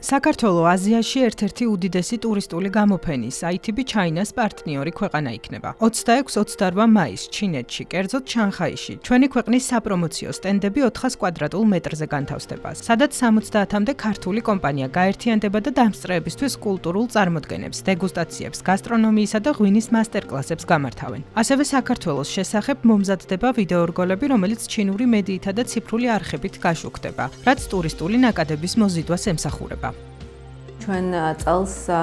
საქართველო აზიაში ერთ-ერთი უდიდესი ტურისტული გამოფენის ITB China-ს პარტნიორი ქვეყანა იქნება. 26-28 მაისს ჩინეთში, კერძოდ შანხაიში, ჩვენი ქვეყნის საპრომოციო სტენდები 400 კვადრატულ მეტრზე განთავსდება, სადაც 70-მდე ქართული კომპანია გაერთიანდება და დამსწრეებისთვის კულტურულ წარმოდგენებს, დეგუსტაციებს, გასტრონომიისა და ღვინის მასტერკლასებს გამართავენ. ასევე საქართველოს შესახებ მომზადდება ვიდეორგოლები, რომელიც ჩინური მედიითა და ციფრული არხებით გაშუქდება, რაც ტურისტული ნაკადების მოზიდვას ემსახურება. ჩვენ წელს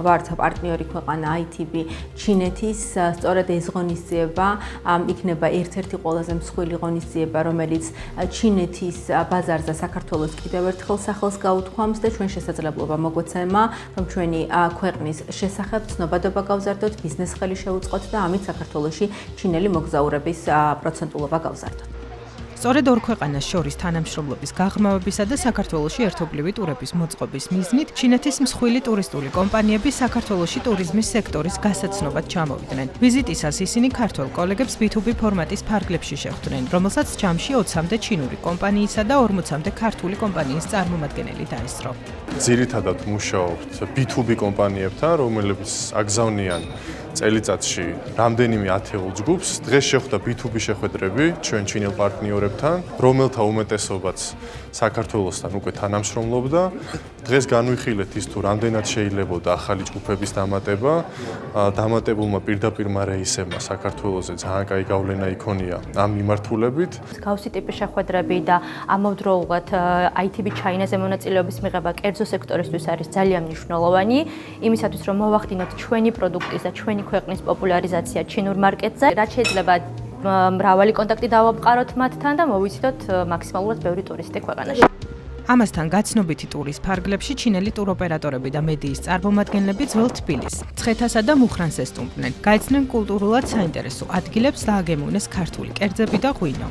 ვართ პარტნიორი ქვეყანა ITB ჩინეთის, სწორედ ეს ღონისძიება იქნება ერთ-ერთი ყველაზე მსხვილი ღონისძიება, რომელიც ჩინეთის ბაზარზე საქართველოს კიდევ ერთხელ სახელს გაუთქვამს და ჩვენ შესაძლებლობა მოგვეცემა, რომ ჩვენი ქვეყნის შესახებ ცნობადობა გავზარდოთ, ბიზნეს ხელი შევუწყოთ და ამით საქართველოში ჩინელი მოგზაურების პროცენტულობა გავზარდოთ. სწორედ ორ ქვეყანას შორის თანამშრომლობის გაღრმავებისა და საქართველოში ერთობლივი ტურების მოწყობის მიზნით ჩინეთის მსხვილი ტურისტული კომპანიები საქართველოში ტურიზმის სექტორის გასაცნობად ჩამოვიდნენ. ვიზიტისას ისინი ქართველ კოლეგებს B2B ფორმატის ფარგლებში შეხვდნენ, რომელსაც ჯამში 20-მდე ჩინური კომპანიისა და 40-მდე ქართული კომპანიის წარმომადგენელი დაესწრო. ძირითადად მუშაობთ B2B კომპანიებთან, რომლებიც აგზავნიან წელიწადში რამდენიმე ათეულ ჯგუფს. დღეს შეხვდა B2B შეხვედრები ჩვენ ჩინელ პარტნიორებთან, რომელთა უმეტესობაც საქართველოსთან უკვე თანამშრომლობდა. დღეს განვიხილეთ ის თუ რამდენად შეიძლებოდა ახალი ჯგუფების დამატება. დამატებულმა პირდაპირმა რეისებმა საქართველოზე ძალიან კაი გავლენა იქონია ამ მიმართულებით. გავსი ტიპის შეხვედრები და ამავდროულად ITB China-ზე მონაწილეობის მიღება კერძო სექტორისთვის არის ძალიან მნიშვნელოვანი, იმისათვის რომ მოვახდინოთ ჩვენი პროდუქტის და ჩვენი ქვეყნის პოპულარიზაცია ჩინურ მარკეტზე, რაც შეიძლება მრავალი კონტაქტი დავამყაროთ მათთან და მოვიციდოთ მაქსიმალურად ბევრი ტურისტი ქვეყანაში. ამასთან გაცნობითი ტურის ფარგლებში ჩინელი ტუროპერატორები და მედიის წარმომადგენლები ძველ თბილისს, ცხეთასა და მუხრანს ესტუმრნენ. გაიცნენ კულტურულად საინტერესო ადგილებს და აგემოვნეს ქართული კერძები და ღვინო.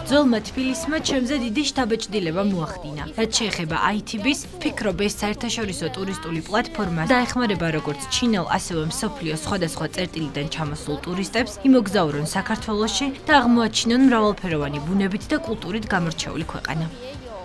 ძველმა თბილისმა ჩემზე დიდი შთაბეჭდილება მოახდინა. რაც შეეხება ITB-ს, ვფიქრობ ეს საერთაშორისო ტურისტული პლატფორმა დაეხმარება როგორც ჩინელ, ასევე მსოფლიოს სხვადასხვა წერტილიდან ჩამოსულ ტურისტებს იმოგზაურონ საქართველოში და აღმოაჩინონ მრავალფეროვანი ბუნებით და კულტურით გამორჩეული ქვეყანა.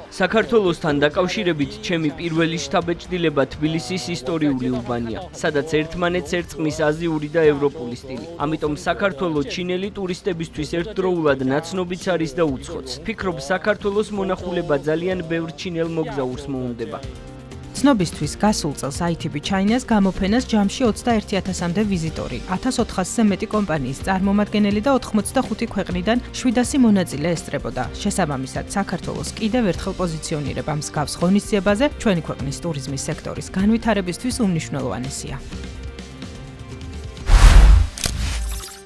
საქართველოსთან დაკავშირებით ჩემი პირველი შთაბეჭდილება თბილისის ისტორიული უბანია, სადაც ერთმანეთს ერწყმის აზიური და ევროპული სტილი. ამიტომ საქართველო ჩინელი ტურისტებისთვის ერთდროულად ნაცნობიც არის და უცხოც. ვფიქრობ საქართველოს მონახულება ძალიან ბევრ ჩინელ მოგზაურს მოუნდება. ცნობისთვის გასულ წელს ITB China-ს გამოფენას ჯამში 21,000-მდე ვიზიტორი, 1400-ზე მეტი კომპანიის წარმომადგენელი და 85 ქვეყნიდან 700 მონაწილე ესწრებოდა. შესაბამისად, საქართველოს კიდევ ერთხელ პოზიციონირება მსგავს ღონისძიებაზე ჩვენი ქვეყნის ტურიზმის სექტორის განვითარებისთვის უმნიშვნელოვანესია.